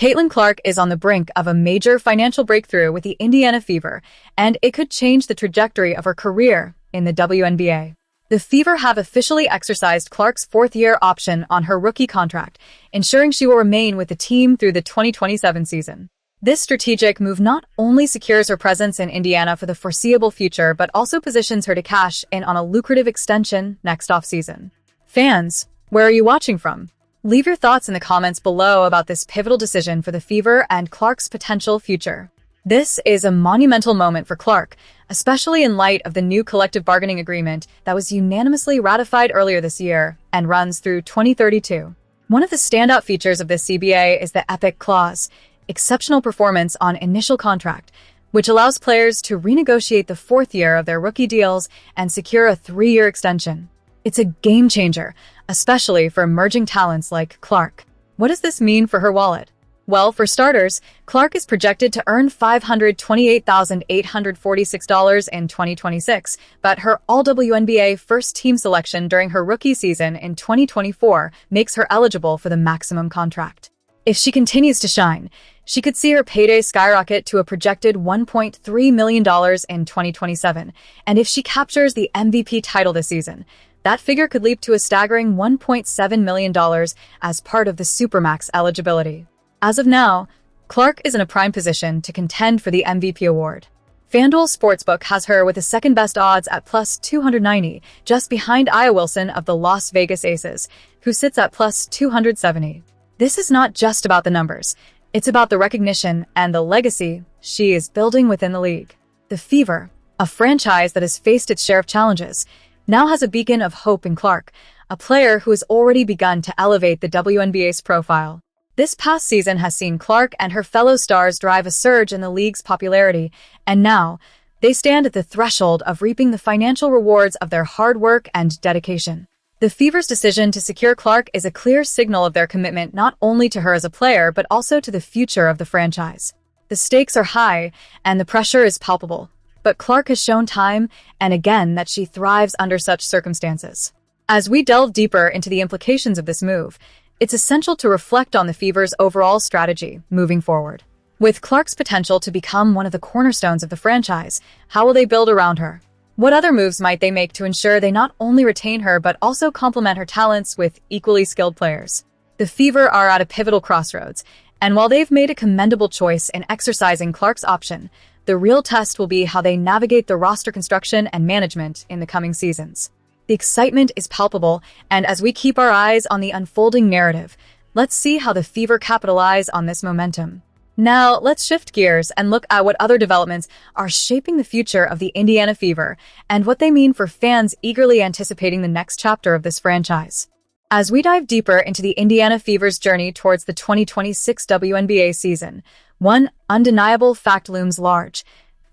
Caitlin Clark is on the brink of a major financial breakthrough with the Indiana Fever, and it could change the trajectory of her career in the WNBA. The Fever have officially exercised Clark's fourth-year option on her rookie contract, ensuring she will remain with the team through the 2027 season. This strategic move not only secures her presence in Indiana for the foreseeable future, but also positions her to cash in on a lucrative extension next offseason. Fans, where are you watching from? Leave your thoughts in the comments below about this pivotal decision for the Fever and Clark's potential future. This is a monumental moment for Clark, especially in light of the new collective bargaining agreement that was unanimously ratified earlier this year and runs through 2032. One of the standout features of this CBA is the EPIC clause, exceptional performance on initial contract, which allows players to renegotiate the fourth year of their rookie deals and secure a 3-year extension. It's a game changer, especially for emerging talents like Clark. What does this mean for her wallet? Well, for starters, Clark is projected to earn $528,846 in 2026, but her All-WNBA first-team selection during her rookie season in 2024 makes her eligible for the maximum contract. If she continues to shine, she could see her payday skyrocket to a projected $1.3 million in 2027, and if she captures the MVP title this season, that figure could leap to a staggering $1.7 million as part of the Supermax eligibility. As of now, Clark is in a prime position to contend for the MVP award. FanDuel Sportsbook has her with the second-best odds at plus 290, just behind Aya Wilson of the Las Vegas Aces, who sits at plus 270. This is not just about the numbers. It's about the recognition and the legacy she is building within the league. The Fever, a franchise that has faced its share of challenges, now has a beacon of hope in Clark, a player who has already begun to elevate the WNBA's profile. This past season has seen Clark and her fellow stars drive a surge in the league's popularity, and now they stand at the threshold of reaping the financial rewards of their hard work and dedication. The Fever's decision to secure Clark is a clear signal of their commitment not only to her as a player, but also to the future of the franchise. The stakes are high, and the pressure is palpable, but Clark has shown time and again that she thrives under such circumstances. As we delve deeper into the implications of this move, it's essential to reflect on the Fever's overall strategy moving forward. With Clark's potential to become one of the cornerstones of the franchise, how will they build around her? What other moves might they make to ensure they not only retain her but also complement her talents with equally skilled players? The Fever are at a pivotal crossroads, and while they've made a commendable choice in exercising Clark's option, the real test will be how they navigate the roster construction and management in the coming seasons. The excitement is palpable, and as we keep our eyes on the unfolding narrative, let's see how the Fever capitalize on this momentum. Now, let's shift gears and look at what other developments are shaping the future of the Indiana Fever and what they mean for fans eagerly anticipating the next chapter of this franchise. As we dive deeper into the Indiana Fever's journey towards the 2026 WNBA season, one undeniable fact looms large.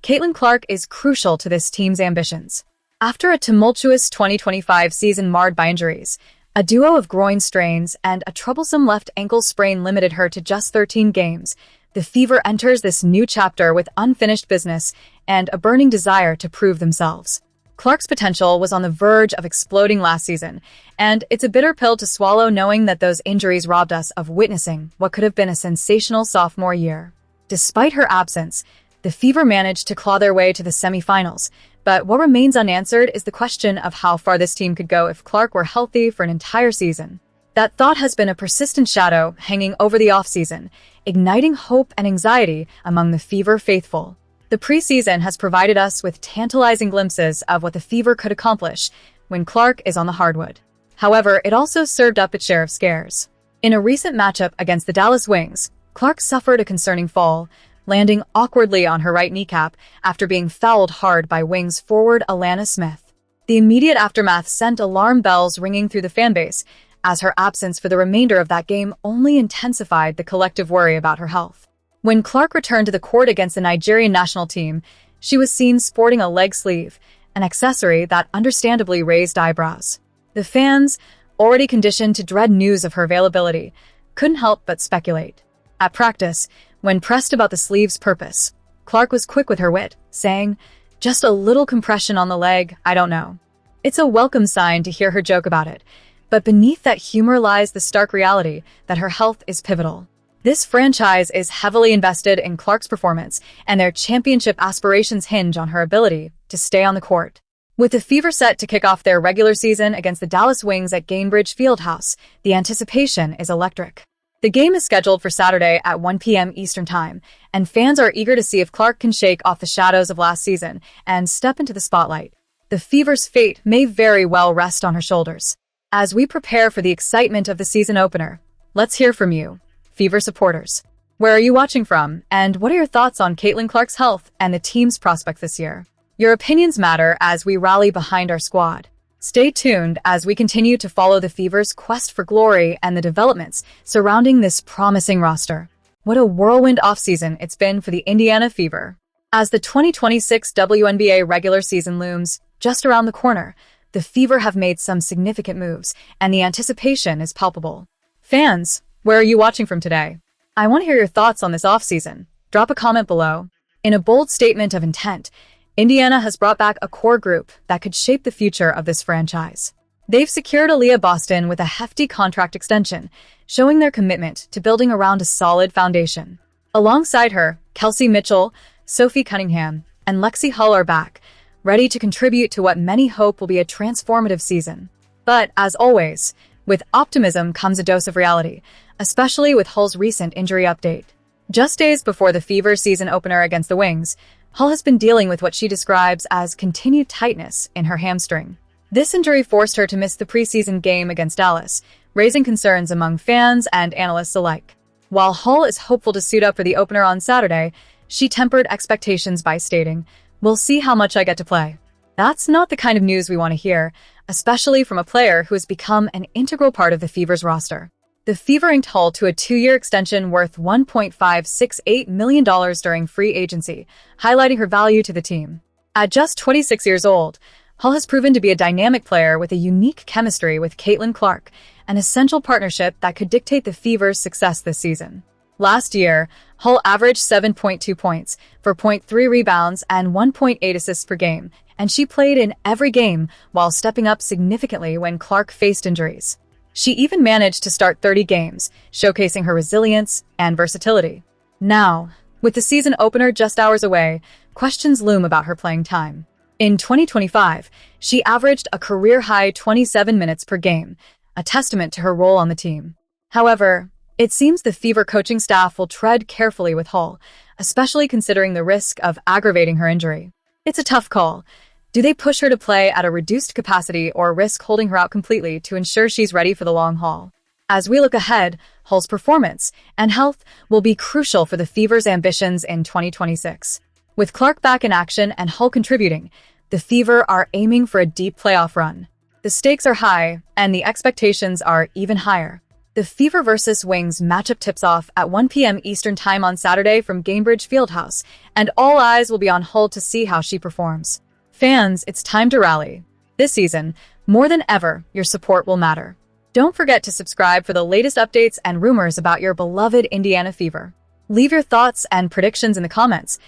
Caitlin Clark is crucial to this team's ambitions. After a tumultuous 2025 season marred by injuries, a duo of groin strains and a troublesome left ankle sprain limited her to just 13 games, the Fever enters this new chapter with unfinished business and a burning desire to prove themselves. Clark's potential was on the verge of exploding last season, and it's a bitter pill to swallow knowing that those injuries robbed us of witnessing what could have been a sensational sophomore year. Despite her absence, the Fever managed to claw their way to the semifinals, but what remains unanswered is the question of how far this team could go if Clark were healthy for an entire season. That thought has been a persistent shadow hanging over the offseason, igniting hope and anxiety among the Fever faithful. The preseason has provided us with tantalizing glimpses of what the Fever could accomplish when Clark is on the hardwood. However, it also served up its share of scares. In a recent matchup against the Dallas Wings, Clark suffered a concerning fall, landing awkwardly on her right kneecap after being fouled hard by Wings forward Alana Smith. The immediate aftermath sent alarm bells ringing through the fanbase, as her absence for the remainder of that game only intensified the collective worry about her health. When Clark returned to the court against the Nigerian national team, she was seen sporting a leg sleeve, an accessory that understandably raised eyebrows. The fans, already conditioned to dread news of her availability, couldn't help but speculate. At practice, when pressed about the sleeve's purpose, Clark was quick with her wit, saying, "Just a little compression on the leg, I don't know." It's a welcome sign to hear her joke about it, but beneath that humor lies the stark reality that her health is pivotal. This franchise is heavily invested in Clark's performance, and their championship aspirations hinge on her ability to stay on the court. With the Fever set to kick off their regular season against the Dallas Wings at Gainbridge Fieldhouse, the anticipation is electric. The game is scheduled for Saturday at 1 p.m. Eastern Time, and fans are eager to see if Clark can shake off the shadows of last season and step into the spotlight. The Fever's fate may very well rest on her shoulders. As we prepare for the excitement of the season opener, let's hear from you, Fever supporters. Where are you watching from, and what are your thoughts on Caitlin Clark's health and the team's prospects this year? Your opinions matter as we rally behind our squad. Stay tuned as we continue to follow the Fever's quest for glory and the developments surrounding this promising roster. What a whirlwind offseason it's been for the Indiana Fever. As the 2026 WNBA regular season looms just around the corner, the Fever have made some significant moves, and the anticipation is palpable. Fans, where are you watching from today? I want to hear your thoughts on this offseason. Drop a comment below. In a bold statement of intent, Indiana has brought back a core group that could shape the future of this franchise. They've secured Aaliyah Boston with a hefty contract extension, showing their commitment to building around a solid foundation. Alongside her, Kelsey Mitchell, Sophie Cunningham, and Lexie Hull are back, ready to contribute to what many hope will be a transformative season. But, as always, with optimism comes a dose of reality, especially with Hull's recent injury update. Just days before the Fever season opener against the Wings, Hull has been dealing with what she describes as continued tightness in her hamstring. This injury forced her to miss the preseason game against Dallas, raising concerns among fans and analysts alike. While Hull is hopeful to suit up for the opener on Saturday, she tempered expectations by stating, "We'll see how much I get to play." That's not the kind of news we want to hear, especially from a player who has become an integral part of the Fever's roster. The Fever inked Hull to a 2-year extension worth $1.568 million during free agency, highlighting her value to the team. At just 26 years old, Hull has proven to be a dynamic player with a unique chemistry with Caitlin Clark, an essential partnership that could dictate the Fever's success this season. Last year, Hull averaged 7.2 points, 4.3 rebounds, and 1.8 assists per game, and she played in every game while stepping up significantly when Clark faced injuries. She even managed to start 30 games, showcasing her resilience and versatility. Now, with the season opener just hours away, questions loom about her playing time. In 2025, she averaged a career-high 27 minutes per game, a testament to her role on the team. However, it seems the Fever coaching staff will tread carefully with Hull, especially considering the risk of aggravating her injury. It's a tough call. Do they push her to play at a reduced capacity or risk holding her out completely to ensure she's ready for the long haul? As we look ahead, Hull's performance and health will be crucial for the Fever's ambitions in 2026. With Clark back in action and Hull contributing, the Fever are aiming for a deep playoff run. The stakes are high, and the expectations are even higher. The Fever vs. Wings matchup tips off at 1 p.m. Eastern Time on Saturday from Gainbridge Fieldhouse, and all eyes will be on Hull to see how she performs. Fans, it's time to rally. This season, more than ever, your support will matter. Don't forget to subscribe for the latest updates and rumors about your beloved Indiana Fever. Leave your thoughts and predictions in the comments.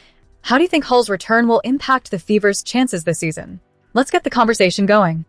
How do you think Hull's return will impact the Fever's chances this season? Let's get the conversation going.